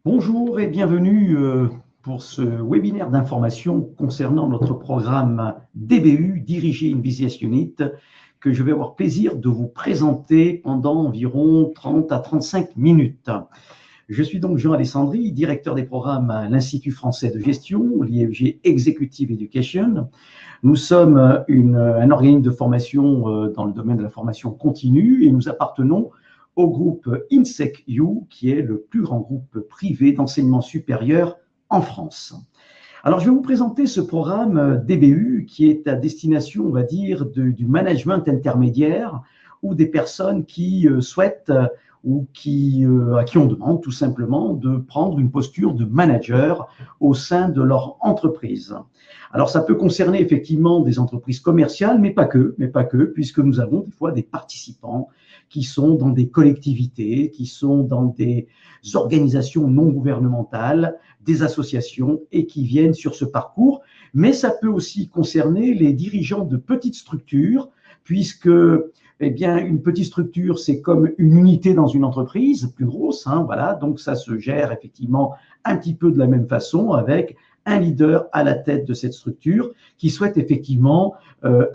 Bonjour et bienvenue pour ce webinaire d'information concernant notre programme DBU, Diriger une Business Unit, que je vais avoir plaisir de vous présenter pendant environ 30 à 35 minutes. Je suis donc Jean Alessandri, directeur des programmes à l'Institut français de gestion, l'IFG Executive Education. Nous sommes un organisme de formation dans le domaine de la formation continue et nous appartenons au groupe INSEC-U, qui est le plus grand groupe privé d'enseignement supérieur en France. Alors, je vais vous présenter ce programme DBU qui est à destination, on va dire, du management intermédiaire ou des personnes qui souhaitent ou à qui on demande tout simplement de prendre une posture de manager au sein de leur entreprise. Alors, ça peut concerner effectivement des entreprises commerciales, mais pas que, puisque nous avons des fois des participants qui sont dans des collectivités, qui sont dans des organisations non gouvernementales, des associations et qui viennent sur ce parcours. Mais ça peut aussi concerner les dirigeants de petites structures, puisque une petite structure, c'est comme une unité dans une entreprise plus grosse, voilà, donc ça se gère effectivement un petit peu de la même façon avec un leader à la tête de cette structure qui souhaite effectivement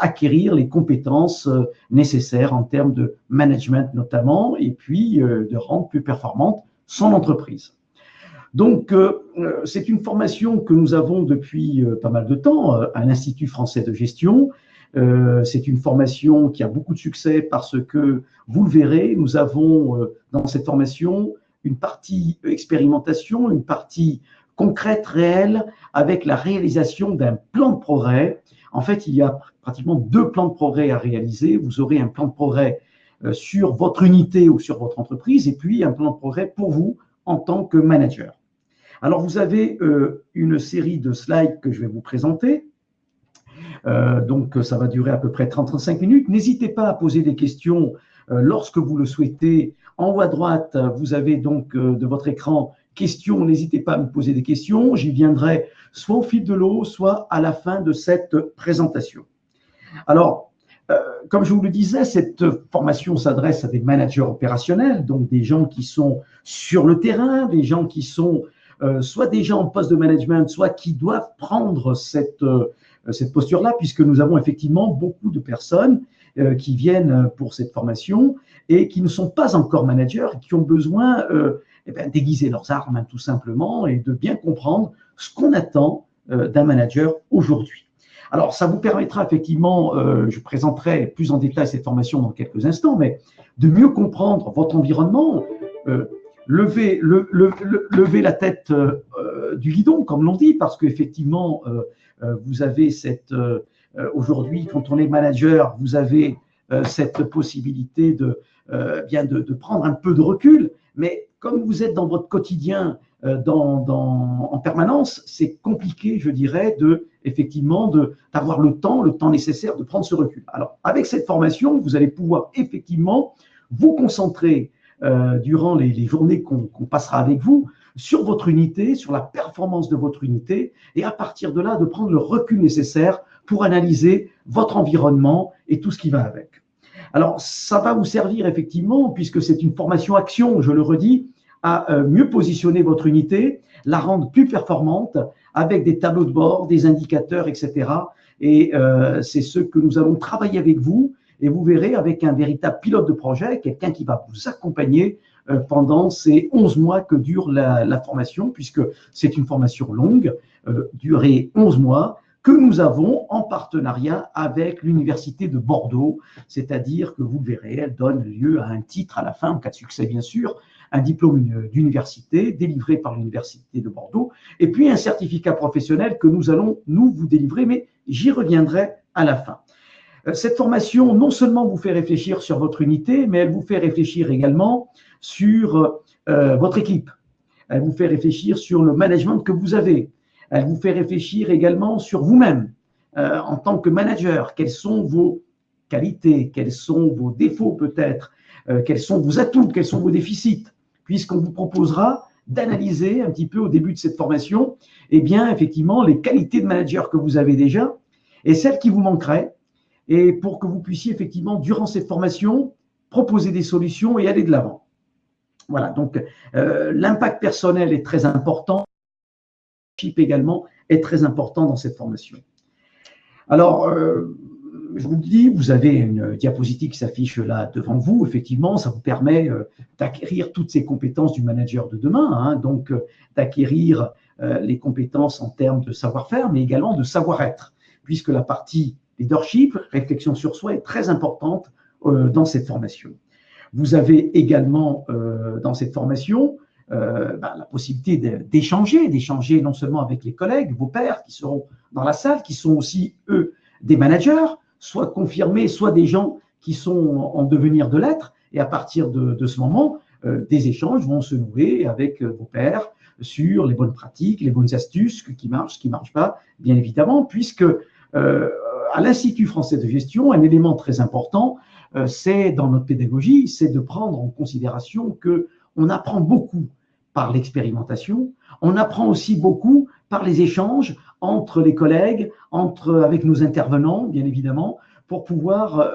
acquérir les compétences nécessaires en termes de management notamment, et puis de rendre plus performante son entreprise. Donc, c'est une formation que nous avons depuis pas mal de temps à l'Institut français de gestion. C'est une formation qui a beaucoup de succès parce que, vous le verrez, nous avons dans cette formation une partie expérimentation, une partie concrète, réelle, avec la réalisation d'un plan de progrès. En fait, il y a pratiquement 2 plans de progrès à réaliser. Vous aurez un plan de progrès sur votre unité ou sur votre entreprise, et puis un plan de progrès pour vous en tant que manager. Alors, vous avez une série de slides que je vais vous présenter. Donc, ça va durer à peu près 35 minutes. N'hésitez pas à poser des questions lorsque vous le souhaitez. En haut à droite, vous avez donc de votre écran questions. N'hésitez pas à me poser des questions. J'y viendrai soit au fil de l'eau, soit à la fin de cette présentation. Alors, comme je vous le disais, cette formation s'adresse à des managers opérationnels, donc des gens qui sont sur le terrain, des gens qui sont soit déjà en poste de management, soit qui doivent prendre cette posture-là, puisque nous avons effectivement beaucoup de personnes qui viennent pour cette formation et qui ne sont pas encore managers, qui ont besoin d'aiguiser leurs armes, tout simplement, et de bien comprendre ce qu'on attend d'un manager aujourd'hui. Alors, ça vous permettra effectivement, je présenterai plus en détail cette formation dans quelques instants, mais de mieux comprendre votre environnement, lever la tête du guidon, comme l'on dit, parce qu'effectivement, vous avez aujourd'hui, quand on est manager, vous avez cette possibilité de prendre un peu de recul, mais comme vous êtes dans votre quotidien en permanence, c'est compliqué, je dirais, effectivement d'avoir le temps nécessaire de prendre ce recul. Alors, avec cette formation, vous allez pouvoir effectivement vous concentrer durant les journées qu'on passera avec vous sur votre unité, sur la performance de votre unité, et à partir de là, de prendre le recul nécessaire pour analyser votre environnement et tout ce qui va avec. Alors, ça va vous servir effectivement, puisque c'est une formation action, je le redis, à mieux positionner votre unité, la rendre plus performante avec des tableaux de bord, des indicateurs, etc. Et c'est ce que nous allons travailler avec vous. Et vous verrez avec un véritable pilote de projet, quelqu'un qui va vous accompagner pendant ces 11 mois que dure la formation, puisque c'est une formation longue, durée 11 mois, que nous avons en partenariat avec l'Université de Bordeaux, c'est-à-dire que vous verrez, elle donne lieu à un titre à la fin, en cas de succès bien sûr, un diplôme d'université délivré par l'Université de Bordeaux, et puis un certificat professionnel que nous allons vous délivrer, mais j'y reviendrai à la fin. Cette formation, non seulement vous fait réfléchir sur votre unité, mais elle vous fait réfléchir également sur votre équipe. Elle vous fait réfléchir sur le management que vous avez. Elle vous fait réfléchir également sur vous-même en tant que manager. Quelles sont vos qualités? Quels sont vos défauts peut-être? Quels sont vos atouts? Quels sont vos déficits? Puisqu'on vous proposera d'analyser un petit peu au début de cette formation, effectivement, les qualités de manager que vous avez déjà et celles qui vous manqueraient, et pour que vous puissiez effectivement, durant cette formation, proposer des solutions et aller de l'avant. Voilà, donc l'impact personnel est très important, le leadership également est très important dans cette formation. Alors, je vous le dis, vous avez une diapositive qui s'affiche là devant vous. Effectivement, ça vous permet d'acquérir toutes ces compétences du manager de demain, hein, donc d'acquérir les compétences en termes de savoir-faire, mais également de savoir-être, puisque la partie leadership, réflexion sur soi, est très importante dans cette formation. Vous avez également dans cette formation la possibilité d'échanger non seulement avec les collègues, vos pairs qui seront dans la salle, qui sont aussi, eux, des managers, soit confirmés, soit des gens qui sont en devenir de l'être. Et à partir de ce moment, des échanges vont se nouer avec vos pairs sur les bonnes pratiques, les bonnes astuces, ce qui marche, ce qui ne marche pas, bien évidemment, puisque à l'Institut français de gestion, un élément très important, c'est dans notre pédagogie, c'est de prendre en considération qu'on apprend beaucoup par l'expérimentation, on apprend aussi beaucoup par les échanges entre les collègues, avec nos intervenants, bien évidemment, pour pouvoir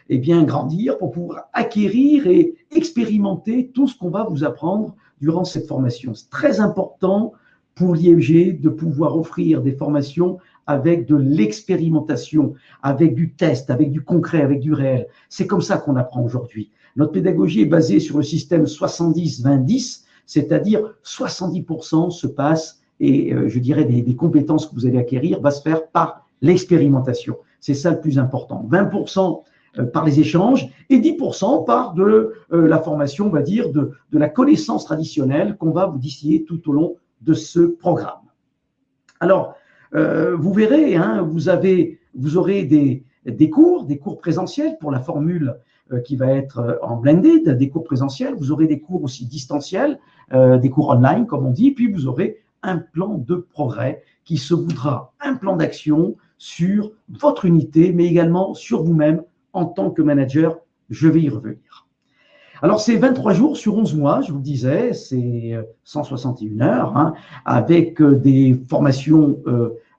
grandir, pour pouvoir acquérir et expérimenter tout ce qu'on va vous apprendre durant cette formation. C'est très important pour l'IFG de pouvoir offrir des formations avec de l'expérimentation, avec du test, avec du concret, avec du réel. C'est comme ça qu'on apprend aujourd'hui. Notre pédagogie est basée sur le système 70-20-10, c'est-à-dire 70% se passe, et je dirais des compétences que vous allez acquérir, va se faire par l'expérimentation. C'est ça le plus important. 20% par les échanges et 10% par de la formation, on va dire, de la connaissance traditionnelle qu'on va vous distiller tout au long de ce programme. Alors, vous verrez, hein, vous aurez des cours présentiels pour la formule qui va être en blended, des cours présentiels. Vous aurez des cours aussi distanciels, des cours online, comme on dit. Puis vous aurez un plan de progrès qui se voudra un plan d'action sur votre unité, mais également sur vous-même en tant que manager. Je vais y revenir. Alors, c'est 23 jours sur 11 mois, je vous le disais, c'est 161 heures, hein, avec des formations,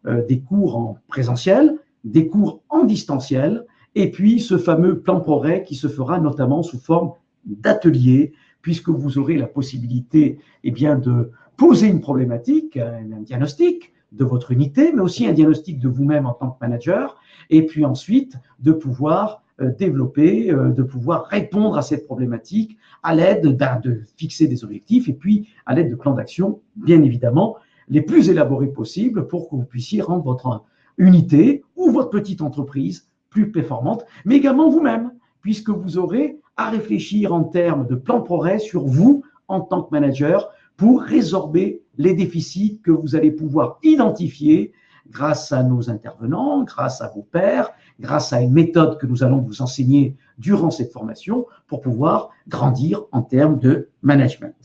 des cours en présentiel, des cours en distanciel, et puis ce fameux plan progrès qui se fera notamment sous forme d'atelier, puisque vous aurez la possibilité de poser une problématique, un diagnostic de votre unité, mais aussi un diagnostic de vous-même en tant que manager, et puis ensuite de pouvoir développer, de pouvoir répondre à cette problématique à l'aide de fixer des objectifs et puis à l'aide de plans d'action, bien évidemment, les plus élaborés possibles pour que vous puissiez rendre votre unité ou votre petite entreprise plus performante, mais également vous-même, puisque vous aurez à réfléchir en termes de plan de progrès sur vous en tant que manager pour résorber les déficits que vous allez pouvoir identifier grâce à nos intervenants, grâce à vos pairs, grâce à une méthode que nous allons vous enseigner durant cette formation pour pouvoir grandir en termes de management.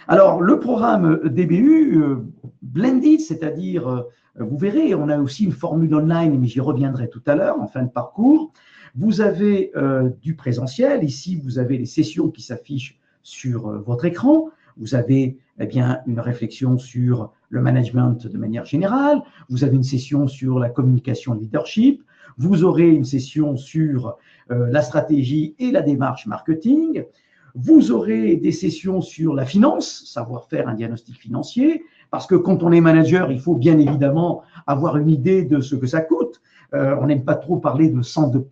Alors, le programme DBU Blended, c'est-à-dire, vous verrez, on a aussi une formule online, mais j'y reviendrai tout à l'heure en fin de parcours. Vous avez du présentiel. Ici, vous avez les sessions qui s'affichent sur votre écran. Vous avez une réflexion sur le management de manière générale. Vous avez une session sur la communication leadership. Vous aurez une session sur la stratégie et la démarche marketing. Vous aurez des sessions sur la finance, savoir faire un diagnostic financier, parce que quand on est manager, il faut bien évidemment avoir une idée de ce que ça coûte. On n'aime pas trop parler de centre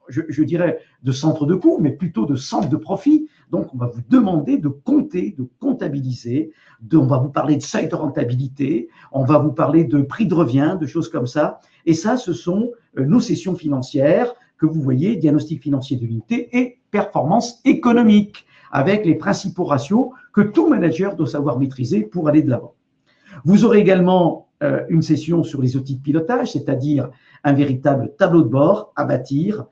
je dirais de centre de coût, mais plutôt de centre de profit. Donc, on va vous demander de compter, de comptabiliser, on va vous parler de seuil de rentabilité, on va vous parler de prix de revient, de choses comme ça. Et ça, ce sont nos sessions financières que vous voyez, diagnostic financier de l'unité et performance économique, avec les principaux ratios que tout manager doit savoir maîtriser pour aller de l'avant. Vous aurez également une session sur les outils de pilotage, c'est-à-dire un véritable tableau de bord à bâtir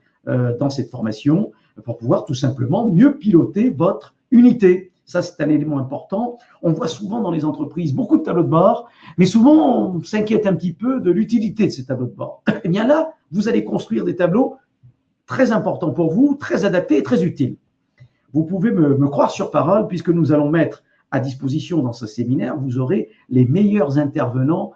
dans cette formation pour pouvoir tout simplement mieux piloter votre unité. Ça, c'est un élément important. On voit souvent dans les entreprises beaucoup de tableaux de bord, mais souvent, on s'inquiète un petit peu de l'utilité de ces tableaux de bord. Eh bien là, vous allez construire des tableaux très importants pour vous, très adaptés et très utiles. Vous pouvez me croire sur parole, puisque nous allons mettre à disposition dans ce séminaire, vous aurez les meilleurs intervenants,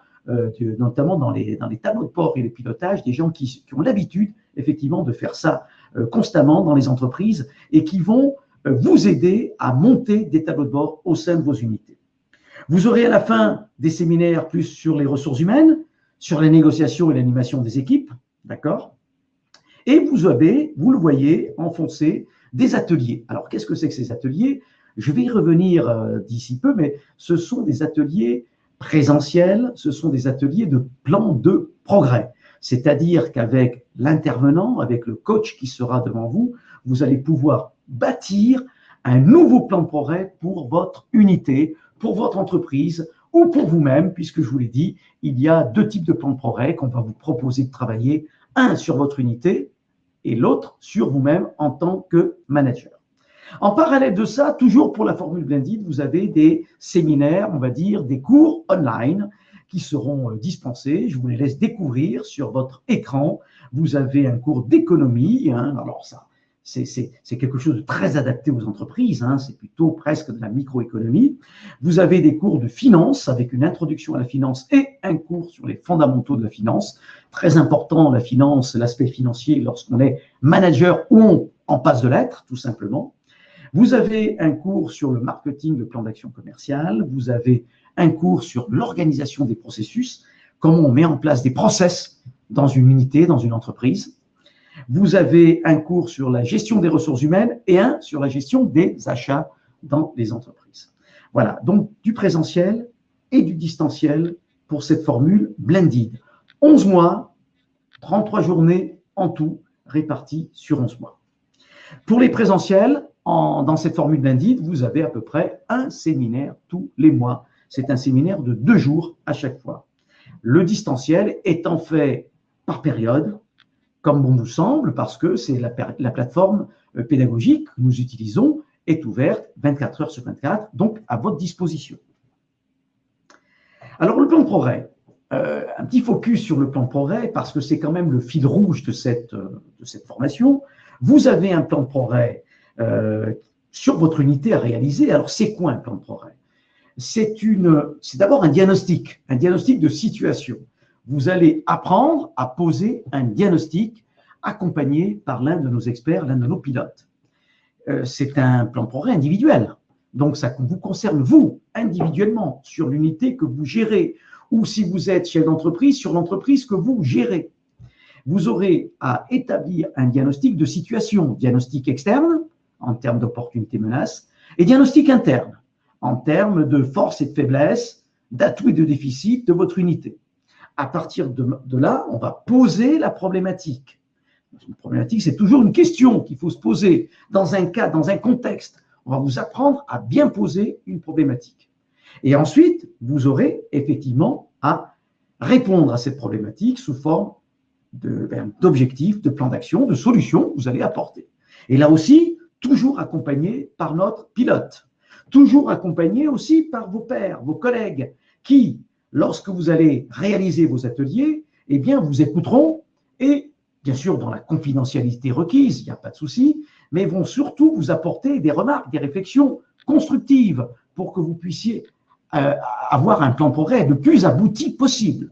notamment dans les tableaux de bord et le pilotage, des gens qui ont l'habitude, effectivement, de faire ça constamment dans les entreprises et qui vont vous aider à monter des tableaux de bord au sein de vos unités. Vous aurez à la fin des séminaires plus sur les ressources humaines, sur les négociations et l'animation des équipes, d'accord? Et vous avez, vous le voyez, enfoncé des ateliers. Alors, qu'est-ce que c'est que ces ateliers? Je vais y revenir d'ici peu, mais ce sont des ateliers présentiels, ce sont des ateliers de plan de progrès. C'est-à-dire qu'avec l'intervenant, avec le coach qui sera devant vous, vous allez pouvoir bâtir un nouveau plan de progrès pour votre unité, pour votre entreprise ou pour vous-même, puisque je vous l'ai dit, il y a deux types de plans de progrès qu'on va vous proposer de travailler, un sur votre unité et l'autre sur vous-même en tant que manager. En parallèle de ça, toujours pour la formule Blended, vous avez des séminaires, on va dire, des cours online qui seront dispensés. Je vous les laisse découvrir sur votre écran. Vous avez un cours d'économie. Alors ça, c'est quelque chose de très adapté aux entreprises. C'est plutôt presque de la microéconomie. Vous avez des cours de finance avec une introduction à la finance et un cours sur les fondamentaux de la finance. Très important, la finance, l'aspect financier lorsqu'on est manager ou en passe de l'être, tout simplement. Vous avez un cours sur le marketing, le plan d'action commercial. Vous avez un cours sur l'organisation des processus, comment on met en place des process dans une unité, dans une entreprise. Vous avez un cours sur la gestion des ressources humaines et un sur la gestion des achats dans les entreprises. Voilà, donc du présentiel et du distanciel pour cette formule Blended. 11 mois, 33 journées en tout, réparties sur 11 mois. Pour les présentiels, dans cette formule Blended, vous avez à peu près un séminaire tous les mois. C'est un séminaire de 2 jours à chaque fois. Le distanciel étant fait par période, comme bon vous semble, parce que c'est la plateforme pédagogique que nous utilisons est ouverte 24 heures sur 24, donc à votre disposition. Alors, le plan de progrès. Un petit focus sur le plan de progrès, parce que c'est quand même le fil rouge de cette formation. Vous avez un plan de progrès sur votre unité à réaliser. Alors, c'est quoi un plan de progrès? C'est d'abord un diagnostic de situation. Vous allez apprendre à poser un diagnostic accompagné par l'un de nos experts, l'un de nos pilotes. C'est un plan de progrès individuel. Donc, ça vous concerne, vous, individuellement, sur l'unité que vous gérez, ou si vous êtes chef d'entreprise, sur l'entreprise que vous gérez. Vous aurez à établir un diagnostic de situation, diagnostic externe, en termes d'opportunités menaces, et diagnostic interne, en termes de force et de faiblesse, d'atouts et de déficits de votre unité. À partir de là, on va poser la problématique. Une problématique, c'est toujours une question qu'il faut se poser dans un cas, dans un contexte. On va vous apprendre à bien poser une problématique. Et ensuite, vous aurez effectivement à répondre à cette problématique sous forme d'objectifs, de plans d'action, de solutions que vous allez apporter. Et là aussi, toujours accompagné par notre pilote. Toujours accompagné aussi par vos pairs, vos collègues, qui, lorsque vous allez réaliser vos ateliers, eh bien, vous écouteront et, bien sûr, dans la confidentialité requise, il n'y a pas de souci, mais vont surtout vous apporter des remarques, des réflexions constructives pour que vous puissiez avoir un plan de progrès le plus abouti possible.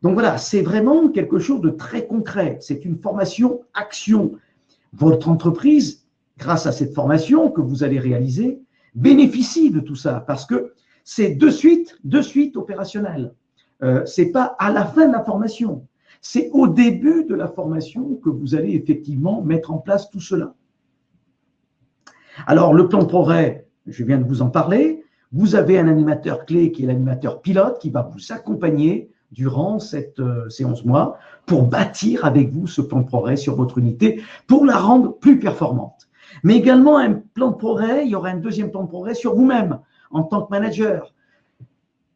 Donc voilà, c'est vraiment quelque chose de très concret. C'est une formation action. Votre entreprise, grâce à cette formation que vous allez réaliser, bénéficie de tout ça parce que c'est de suite opérationnel. C'est pas à la fin de la formation. C'est au début de la formation que vous allez effectivement mettre en place tout cela. Alors, le plan de progrès, je viens de vous en parler. Vous avez un animateur clé qui est l'animateur pilote qui va vous accompagner durant ces 11 mois pour bâtir avec vous ce plan de progrès sur votre unité pour la rendre plus performante. Mais également un plan de progrès, il y aura un deuxième plan de progrès sur vous-même en tant que manager.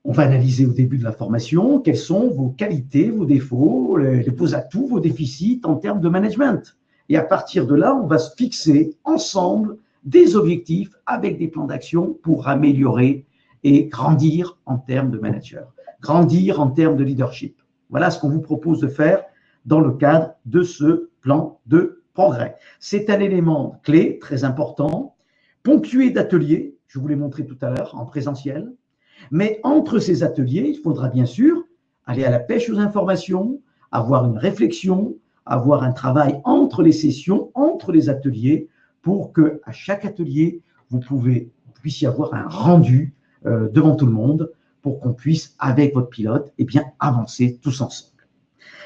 On va analyser au début de la formation quelles sont vos qualités, vos défauts, vos atouts, vos déficits en termes de management. Et à partir de là, on va se fixer ensemble des objectifs avec des plans d'action pour améliorer et grandir en termes de manager, grandir en termes de leadership. Voilà ce qu'on vous propose de faire dans le cadre de ce plan de progrès. C'est un élément clé, très important, ponctué d'ateliers, je vous l'ai montré tout à l'heure, en présentiel. Mais entre ces ateliers, il faudra bien sûr aller à la pêche aux informations, avoir une réflexion, avoir un travail entre les sessions, entre les ateliers, pour qu'à chaque atelier, vous puissiez avoir un rendu devant tout le monde pour qu'on puisse, avec votre pilote, eh bien, avancer tous ensemble.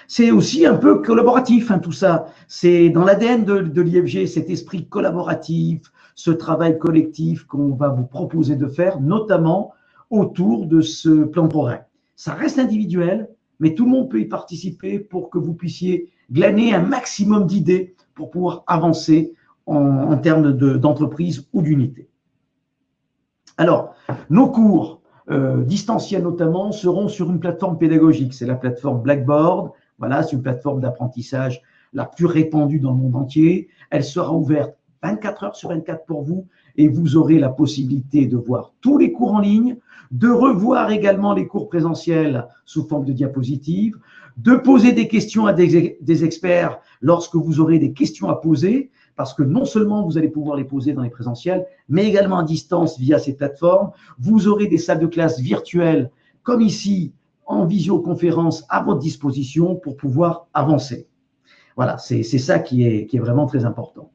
C'est aussi un peu collaboratif, hein, tout ça. C'est dans l'ADN de l'IFG, cet esprit collaboratif, ce travail collectif qu'on va vous proposer de faire, notamment autour de ce plan de progrès. Ça reste individuel, mais tout le monde peut y participer pour que vous puissiez glaner un maximum d'idées pour pouvoir avancer en termes d'entreprise ou d'unité. Alors, nos cours distanciels notamment seront sur une plateforme pédagogique. C'est la plateforme Blackboard. Voilà, c'est une plateforme d'apprentissage la plus répandue dans le monde entier. Elle sera ouverte 24 heures sur 24 pour vous et vous aurez la possibilité de voir tous les cours en ligne, de revoir également les cours présentiels sous forme de diapositives, de poser des questions à des experts lorsque vous aurez des questions à poser, parce que non seulement vous allez pouvoir les poser dans les présentiels, mais également à distance via ces plateformes. Vous aurez des salles de classe virtuelles, comme ici, en visioconférence à votre disposition pour pouvoir avancer. Voilà, c'est ça qui est vraiment très important.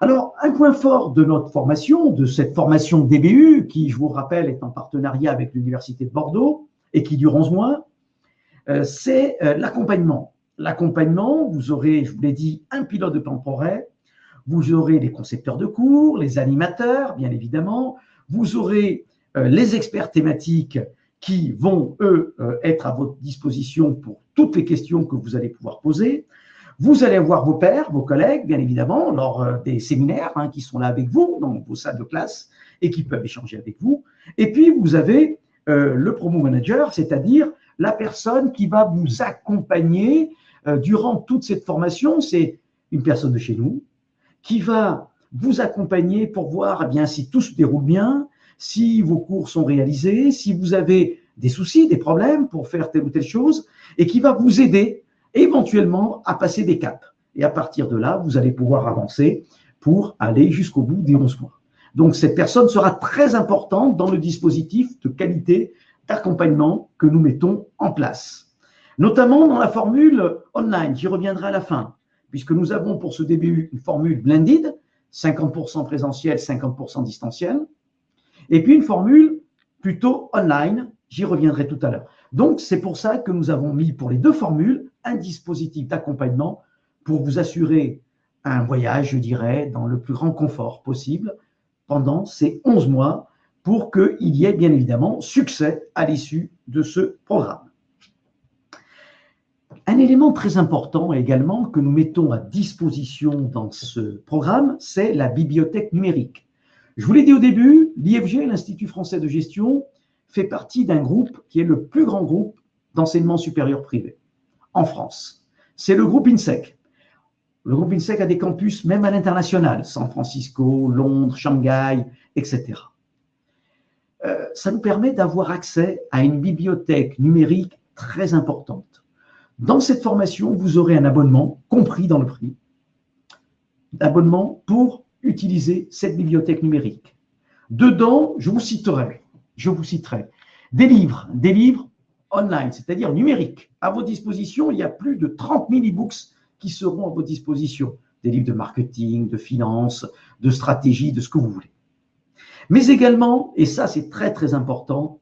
Alors, un point fort de notre formation, de cette formation DBU, qui, je vous rappelle, est en partenariat avec l'Université de Bordeaux et qui dure 11 mois, c'est l'accompagnement. L'accompagnement, vous aurez, je vous l'ai dit, un pilote de plan de progrès, vous aurez les concepteurs de cours, les animateurs, bien évidemment, vous aurez les experts thématiques qui vont, eux, être à votre disposition pour toutes les questions que vous allez pouvoir poser. Vous allez avoir vos pairs, vos collègues, bien évidemment, lors des séminaires qui sont là avec vous, dans vos salles de classe, et qui peuvent échanger avec vous. Et puis, vous avez le promo manager, c'est-à-dire la personne qui va vous accompagner durant toute cette formation. C'est une personne de chez nous qui va vous accompagner pour voir bien, si tout se déroule bien, si vos cours sont réalisés, si vous avez des soucis, des problèmes pour faire telle ou telle chose, et qui va vous aider éventuellement à passer des caps. Et à partir de là, vous allez pouvoir avancer pour aller jusqu'au bout des 11 mois. Donc, cette personne sera très importante dans le dispositif de qualité d'accompagnement que nous mettons en place. Notamment dans la formule online, j'y reviendrai à la fin, puisque nous avons pour ce début une formule blended, 50% présentiel, 50% distanciel, et puis une formule plutôt online, j'y reviendrai tout à l'heure. Donc, c'est pour ça que nous avons mis pour les deux formules un dispositif d'accompagnement pour vous assurer un voyage, je dirais, dans le plus grand confort possible pendant ces 11 mois pour qu'il y ait bien évidemment succès à l'issue de ce programme. Un élément très important également que nous mettons à disposition dans ce programme, c'est la bibliothèque numérique. Je vous l'ai dit au début, l'IFG, l'Institut français de gestion, fait partie d'un groupe qui est le plus grand groupe d'enseignement supérieur privé en France. C'est le groupe INSEC. Le groupe INSEC a des campus même à l'international, San Francisco, Londres, Shanghai, etc. Ça nous permet d'avoir accès à une bibliothèque numérique très importante. Dans cette formation, vous aurez un abonnement compris dans le prix, d'abonnement pour utiliser cette bibliothèque numérique. Dedans, je vous citerai des livres online, c'est-à-dire numériques. À votre disposition, il y a plus de 30 000 e-books qui seront à votre disposition. Des livres de marketing, de finance, de stratégie, de ce que vous voulez. Mais également, et ça c'est très très important,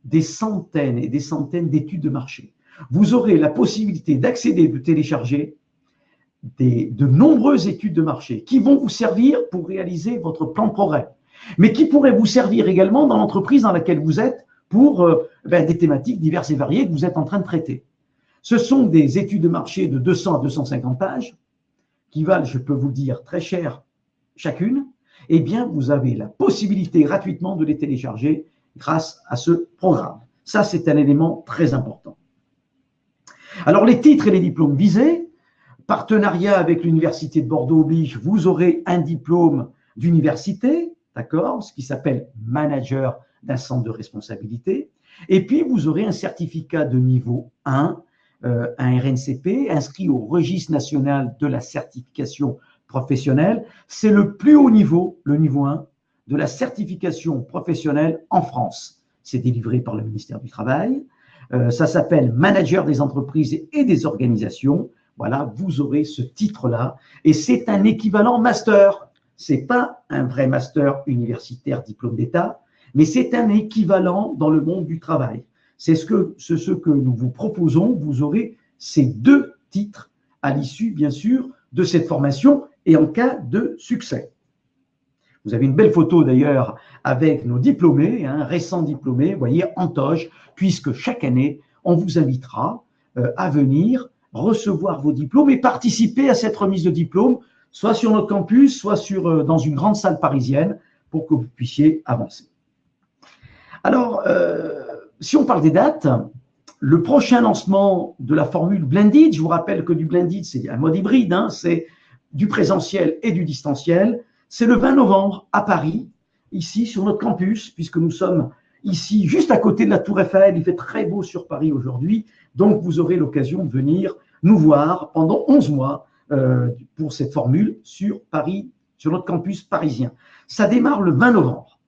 des centaines et des centaines d'études de marché. Vous aurez la possibilité d'accéder, de télécharger de nombreuses études de marché qui vont vous servir pour réaliser votre plan de progrès, mais qui pourraient vous servir également dans l'entreprise dans laquelle vous êtes pour des thématiques diverses et variées que vous êtes en train de traiter. Ce sont des études de marché de 200 à 250 pages qui valent, je peux vous le dire, très cher chacune. Eh bien, vous avez la possibilité gratuitement de les télécharger grâce à ce programme. Ça, c'est un élément très important. Alors, les titres et les diplômes visés, partenariat avec l'Université de Bordeaux oblige, vous aurez un diplôme d'université, d'accord, ce qui s'appelle manager d'un centre de responsabilité. Et puis, vous aurez un certificat de niveau 1, un RNCP, inscrit au registre national de la certification professionnelle. C'est le plus haut niveau, le niveau 1, de la certification professionnelle en France. C'est délivré par le ministère du Travail. Ça s'appelle Manager des entreprises et des organisations. Voilà, vous aurez ce titre-là. Et c'est un équivalent master. Ce n'est pas un vrai master universitaire diplôme d'État, mais c'est un équivalent dans le monde du travail. C'est ce que nous vous proposons. Vous aurez ces 2 titres à l'issue, bien sûr, de cette formation et en cas de succès. Vous avez une belle photo d'ailleurs avec nos diplômés, récents diplômés, vous voyez, en toge, puisque chaque année, on vous invitera à venir recevoir vos diplômes et participer à cette remise de diplômes, soit sur notre campus, soit dans une grande salle parisienne, pour que vous puissiez avancer. Alors, si on parle des dates, le prochain lancement de la formule Blended, je vous rappelle que du Blended, c'est un mode hybride, c'est du présentiel et du distanciel, c'est le 20 novembre à Paris, ici sur notre campus, puisque nous sommes ici juste à côté de la Tour Eiffel, il fait très beau sur Paris aujourd'hui, donc vous aurez l'occasion de venir nous voir pendant 11 mois pour cette formule sur Paris, sur notre campus parisien. Ça démarre le 20 novembre.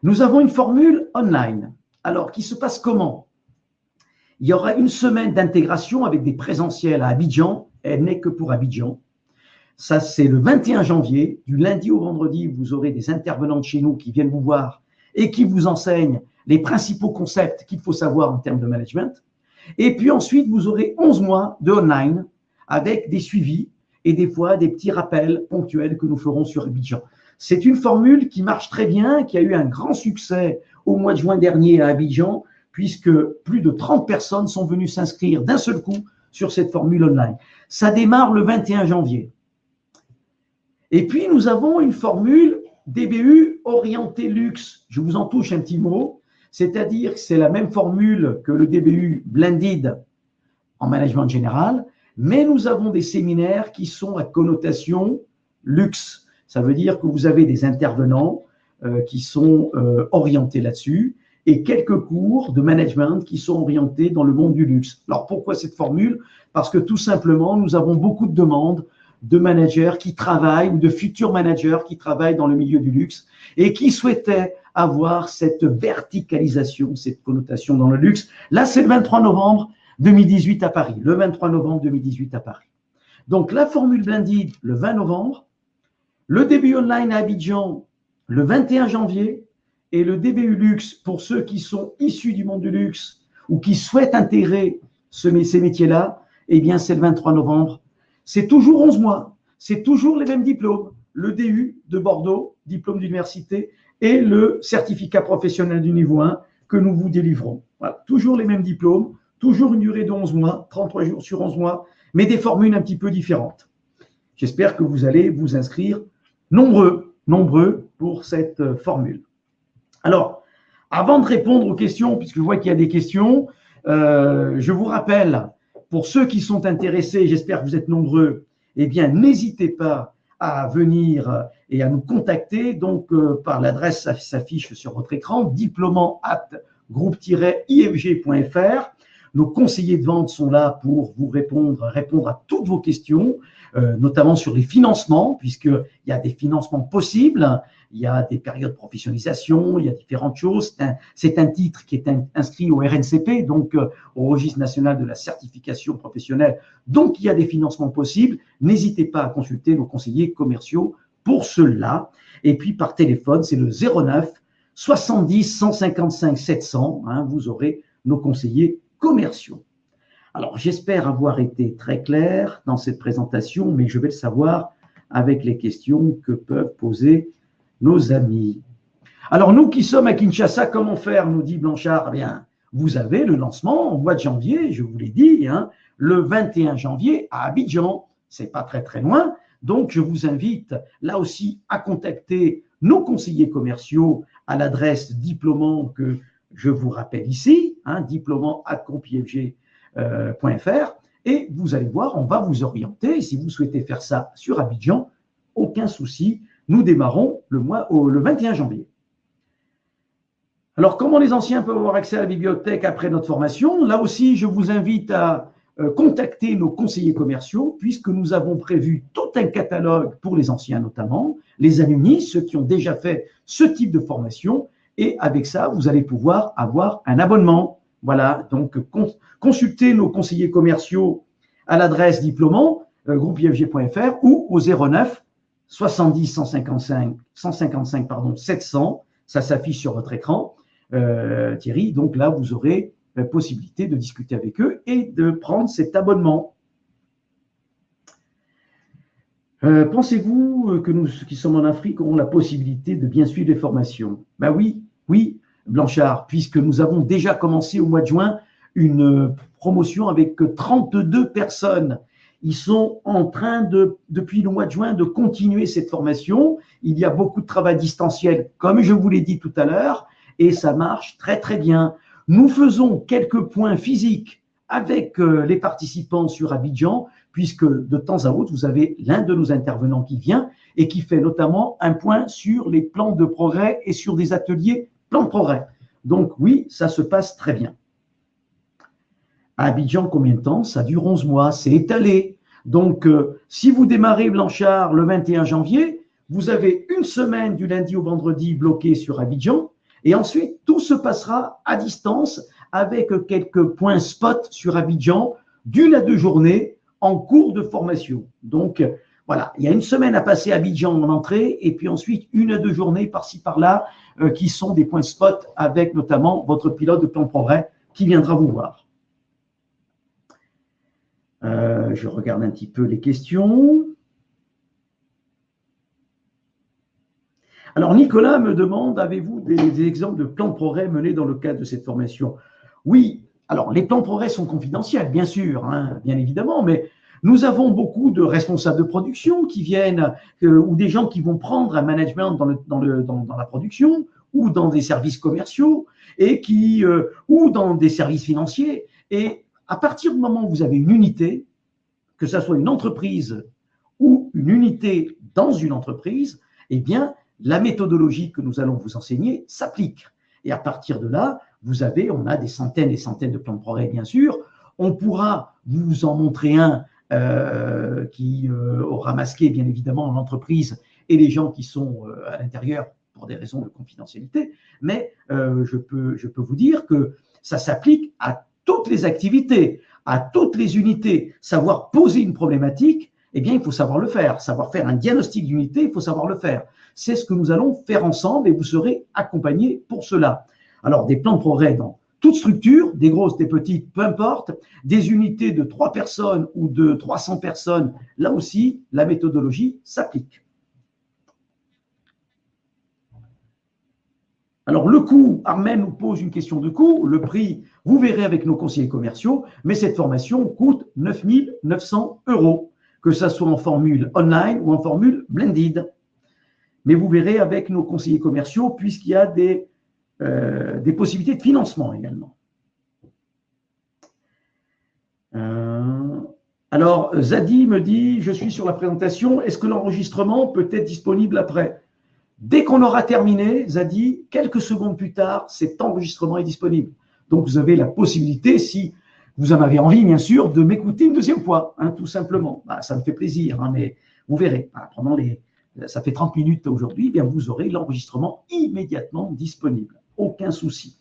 Nous avons une formule online. Alors, qui se passe comment? Il y aura une semaine d'intégration avec des présentiels à Abidjan. Elle n'est que pour Abidjan. Ça, c'est le 21 janvier. Du lundi au vendredi, vous aurez des intervenants de chez nous qui viennent vous voir et qui vous enseignent les principaux concepts qu'il faut savoir en termes de management. Et puis ensuite, vous aurez 11 mois de online avec des suivis et des fois des petits rappels ponctuels que nous ferons sur Abidjan. C'est une formule qui marche très bien, qui a eu un grand succès au mois de juin dernier à Abidjan, puisque plus de 30 personnes sont venues s'inscrire d'un seul coup sur cette formule online. Ça démarre le 21 janvier. Et puis, nous avons une formule DBU orientée luxe. Je vous en touche un petit mot, c'est-à-dire que c'est la même formule que le DBU Blended en management général, mais nous avons des séminaires qui sont à connotation luxe. Ça veut dire que vous avez des intervenants qui sont orientés là-dessus et quelques cours de management qui sont orientés dans le monde du luxe. Alors, pourquoi cette formule? Parce que tout simplement, nous avons beaucoup de demandes de managers qui travaillent ou de futurs managers qui travaillent dans le milieu du luxe et qui souhaitaient avoir cette verticalisation, cette connotation dans le luxe. Là, c'est le 23 novembre 2018 à Paris. Le 23 novembre 2018 à Paris. Donc, la formule Blended, le 20 novembre, le DBU online à Abidjan, le 21 janvier, et le DBU luxe pour ceux qui sont issus du monde du luxe ou qui souhaitent intégrer ces métiers-là, eh bien, c'est le 23 novembre. C'est toujours 11 mois, c'est toujours les mêmes diplômes, le DU de Bordeaux, diplôme d'université, et le certificat professionnel du niveau 1 que nous vous délivrons. Voilà, toujours les mêmes diplômes, toujours une durée de 11 mois, 33 jours sur 11 mois, mais des formules un petit peu différentes. J'espère que vous allez vous inscrire nombreux pour cette formule. Alors, avant de répondre aux questions, puisque je vois qu'il y a des questions, je vous rappelle, pour ceux qui sont intéressés, j'espère que vous êtes nombreux, eh bien, n'hésitez pas à venir et à nous contacter donc par l'adresse qui s'affiche sur votre écran, diplômant@groupe-ifg.fr. Nos conseillers de vente sont là pour vous répondre à toutes vos questions, notamment sur les financements, puisqu'il y a des financements possibles, il y a des périodes de professionnalisation, il y a différentes choses. C'est un titre qui est inscrit au RNCP, donc au Registre national de la certification professionnelle. Donc, il y a des financements possibles. N'hésitez pas à consulter nos conseillers commerciaux pour cela. Et puis, par téléphone, c'est le 09 70 155 700. Vous aurez nos conseillers commerciaux. Alors, j'espère avoir été très clair dans cette présentation, mais je vais le savoir avec les questions que peuvent poser nos amis. Alors, nous qui sommes à Kinshasa, comment faire, nous dit Blanchard? Eh bien, vous avez le lancement au mois de janvier, je vous l'ai dit, le 21 janvier à Abidjan. C'est pas très très loin. Donc, je vous invite là aussi à contacter nos conseillers commerciaux à l'adresse diplômant que je vous rappelle ici, diplômant@groupe-ifg.fr, et vous allez voir, on va vous orienter. Si vous souhaitez faire ça sur Abidjan, aucun souci. Nous démarrons le 21 janvier. Alors, comment les anciens peuvent avoir accès à la bibliothèque après notre formation? Là aussi, je vous invite à contacter nos conseillers commerciaux, puisque nous avons prévu tout un catalogue pour les anciens notamment, les alumni, ceux qui ont déjà fait ce type de formation, et avec ça, vous allez pouvoir avoir un abonnement. Voilà, donc consultez nos conseillers commerciaux à l'adresse diplômant, groupe-ifg.fr ou au 09 70 155 pardon, 700. Ça s'affiche sur votre écran, Thierry. Donc là, vous aurez la possibilité de discuter avec eux et de prendre cet abonnement. Pensez-vous que nous qui sommes en Afrique aurons la possibilité de bien suivre les formations? Ben oui, Blanchard, puisque nous avons déjà commencé au mois de juin une promotion avec 32 personnes. Ils sont en train depuis le mois de juin, de continuer cette formation. Il y a beaucoup de travail distanciel, comme je vous l'ai dit tout à l'heure, et ça marche très, très bien. Nous faisons quelques points physiques avec les participants sur Abidjan, puisque de temps à autre, vous avez l'un de nos intervenants qui vient et qui fait notamment un point sur les plans de progrès et sur des ateliers plans de progrès. Donc oui, ça se passe très bien. À Abidjan, combien de temps? Ça dure 11 mois, c'est étalé. Donc, si vous démarrez Blanchard le 21 janvier, vous avez une semaine du lundi au vendredi bloquée sur Abidjan, et ensuite, tout se passera à distance avec quelques points spots sur Abidjan d'1 à 2 journées en cours de formation. Donc, voilà, il y a une semaine à passer à Abidjan en entrée, et puis ensuite 1 à 2 journées par-ci par-là qui sont des points spots avec notamment votre pilote de plan de progrès qui viendra vous voir. Je regarde un petit peu les questions. Alors, Nicolas me demande, avez-vous des exemples de plans de progrès menés dans le cadre de cette formation? Oui, alors les plans de progrès sont confidentiels, bien sûr, hein, bien évidemment, mais nous avons beaucoup de responsables de production qui viennent, ou des gens qui vont prendre un management dans la production, ou dans des services commerciaux, et ou dans des services financiers. Et à partir du moment où vous avez une unité, que ce soit une entreprise ou une unité dans une entreprise, eh bien, la méthodologie que nous allons vous enseigner s'applique. Et à partir de là, on a des centaines et centaines de plans de progrès, bien sûr. On pourra vous en montrer un qui aura masqué, bien évidemment, l'entreprise et les gens qui sont à l'intérieur pour des raisons de confidentialité. Mais je peux vous dire que ça s'applique à toutes les activités, à toutes les unités. Savoir poser une problématique, eh bien, il faut savoir le faire. Savoir faire un diagnostic d'unité, il faut savoir le faire. C'est ce que nous allons faire ensemble et vous serez accompagnés pour cela. Alors, des plans de progrès dans toute structure, des grosses, des petites, peu importe, des unités de 3 personnes ou de 300 personnes, là aussi, la méthodologie s'applique. Alors, le coût, Armel nous pose une question de coût. Le prix, vous verrez avec nos conseillers commerciaux, mais cette formation coûte 9 900 €, que ce soit en formule online ou en formule blended. Mais vous verrez avec nos conseillers commerciaux, puisqu'il y a des possibilités de financement également. Alors, Zadi me dit, je suis sur la présentation, est-ce que l'enregistrement peut être disponible après? Dès qu'on aura terminé, Zadi, quelques secondes plus tard, cet enregistrement est disponible. Donc, vous avez la possibilité, si vous en avez envie, bien sûr, de m'écouter une deuxième fois, hein, tout simplement. Bah, ça me fait plaisir, hein, mais vous verrez, pendant ça fait 30 minutes aujourd'hui, eh bien vous aurez l'enregistrement immédiatement disponible. Aucun souci.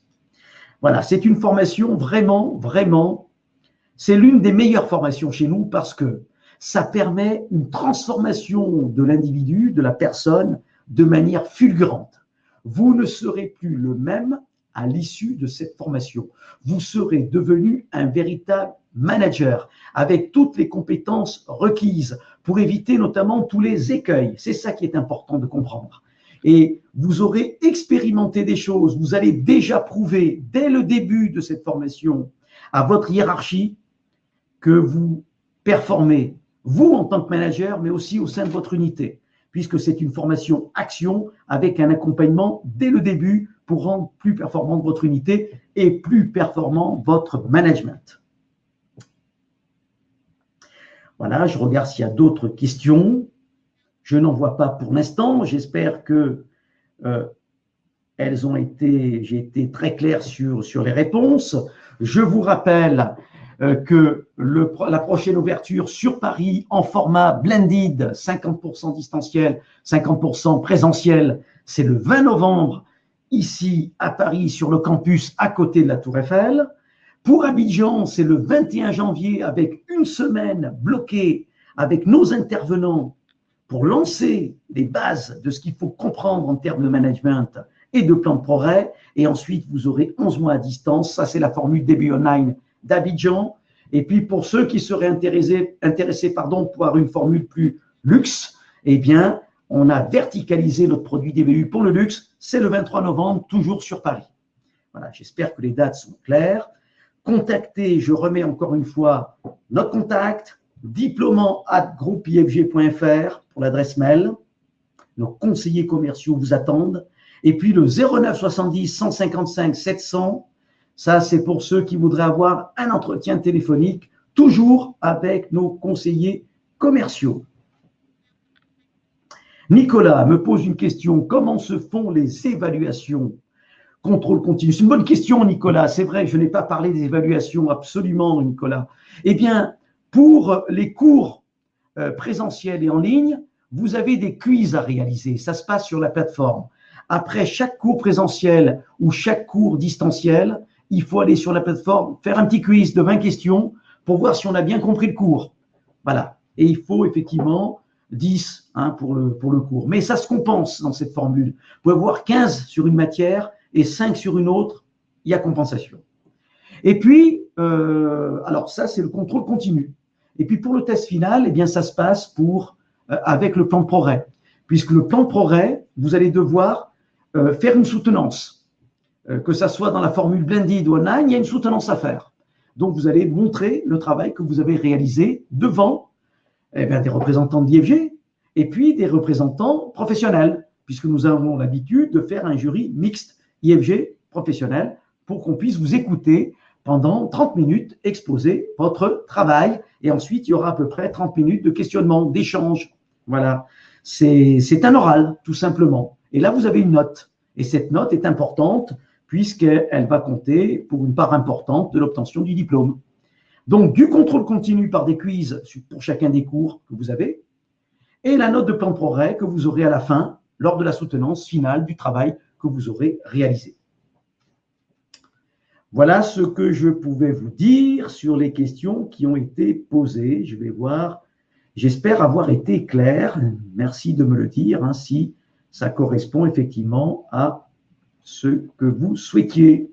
Voilà, c'est une formation vraiment, c'est l'une des meilleures formations chez nous parce que ça permet une transformation de l'individu, de la personne, de manière fulgurante. Vous ne serez plus le même à l'issue de cette formation. Vous serez devenu un véritable manager avec toutes les compétences requises pour éviter notamment tous les écueils. C'est ça qui est important de comprendre. Et vous aurez expérimenté des choses, vous allez déjà prouver dès le début de cette formation à votre hiérarchie que vous performez, vous en tant que manager, mais aussi au sein de votre unité, puisque c'est une formation action avec un accompagnement dès le début pour rendre plus performante votre unité et plus performant votre management. Voilà, je regarde s'il y a d'autres questions. Je n'en vois pas pour l'instant. J'espère que j'ai été très clair sur les réponses. Je vous rappelle que la prochaine ouverture sur Paris en format blended, 50% distanciel, 50% présentiel, c'est le 20 novembre, ici à Paris, sur le campus à côté de la Tour Eiffel. Pour Abidjan, c'est le 21 janvier avec une semaine bloquée avec nos intervenants pour lancer les bases de ce qu'il faut comprendre en termes de management et de plan de progrès. Et ensuite, vous aurez 11 mois à distance. Ça, c'est la formule DBU Online d'Abidjan. Et puis, pour ceux qui seraient intéressés pour avoir une formule plus luxe, eh bien, on a verticalisé notre produit DBU pour le luxe. C'est le 23 novembre, toujours sur Paris. Voilà, j'espère que les dates sont claires. Contactez, je remets encore une fois notre contact, diplômant@groupifg.fr pour l'adresse mail. Nos conseillers commerciaux vous attendent. Et puis le 09 70 155 700, ça c'est pour ceux qui voudraient avoir un entretien téléphonique, toujours avec nos conseillers commerciaux. Nicolas me pose une question. Comment se font les évaluations? Contrôle continu. C'est une bonne question, Nicolas. C'est vrai, je n'ai pas parlé des évaluations, absolument, Nicolas. Eh bien, pour les cours présentiels et en ligne, vous avez des quiz à réaliser. Ça se passe sur la plateforme. Après chaque cours présentiel ou chaque cours distanciel, il faut aller sur la plateforme, faire un petit quiz de 20 questions pour voir si on a bien compris le cours. Voilà. Et il faut effectivement 10 pour le cours. Mais ça se compense dans cette formule. Vous pouvez avoir 15 sur une matière et 5 sur une autre, il y a compensation. Et puis, alors ça, c'est le contrôle continu. Et puis, pour le test final, eh bien, ça se passe avec le plan de progrès. Puisque le plan de progrès, vous allez devoir faire une soutenance. Que ça soit dans la formule blended ou online, il y a une soutenance à faire. Donc, vous allez montrer le travail que vous avez réalisé devant des représentants de l'IFG et puis des représentants professionnels, puisque nous avons l'habitude de faire un jury mixte IFG professionnel pour qu'on puisse vous écouter pendant 30 minutes, exposer votre travail. Et ensuite, il y aura à peu près 30 minutes de questionnement, d'échange. Voilà, c'est un oral, tout simplement. Et là, vous avez une note. Et cette note est importante puisqu'elle va compter pour une part importante de l'obtention du diplôme. Donc, du contrôle continu par des quiz pour chacun des cours que vous avez et la note de plan de progrès que vous aurez à la fin lors de la soutenance finale du travail que vous aurez réalisé. Voilà ce que je pouvais vous dire sur les questions qui ont été posées. Je vais voir. J'espère avoir été clair. Merci de me le dire si ça correspond effectivement à ce que vous souhaitiez.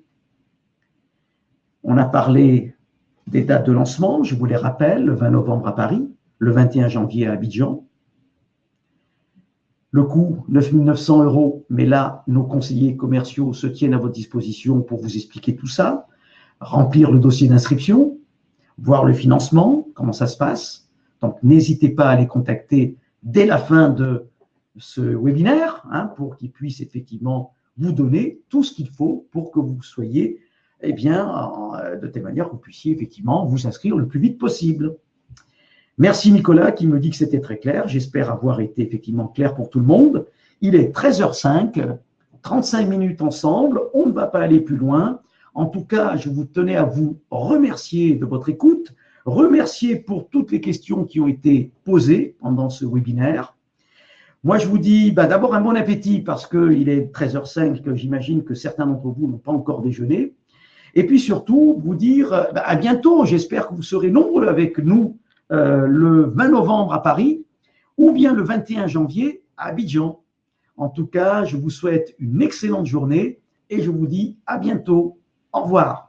On a parlé des dates de lancement, je vous les rappelle, le 20 novembre à Paris, le 21 janvier à Abidjan. Le coût, 9 900 €, mais là, nos conseillers commerciaux se tiennent à votre disposition pour vous expliquer tout ça, remplir le dossier d'inscription, voir le financement, comment ça se passe. Donc, n'hésitez pas à les contacter dès la fin de ce webinaire pour qu'ils puissent effectivement vous donner tout ce qu'il faut pour que vous soyez, de telle manière que vous puissiez effectivement vous inscrire le plus vite possible. Merci Nicolas qui me dit que c'était très clair. J'espère avoir été effectivement clair pour tout le monde. Il est 13h05, 35 minutes ensemble. On ne va pas aller plus loin. En tout cas, je vous tenais à vous remercier de votre écoute, remercier pour toutes les questions qui ont été posées pendant ce webinaire. Moi, je vous dis d'abord un bon appétit parce qu'il est 13h05, que j'imagine que certains d'entre vous n'ont pas encore déjeuné. Et puis surtout, vous dire à bientôt. J'espère que vous serez nombreux avec nous le 20 novembre à Paris ou bien le 21 janvier à Abidjan. En tout cas, je vous souhaite une excellente journée et je vous dis à bientôt. Au revoir.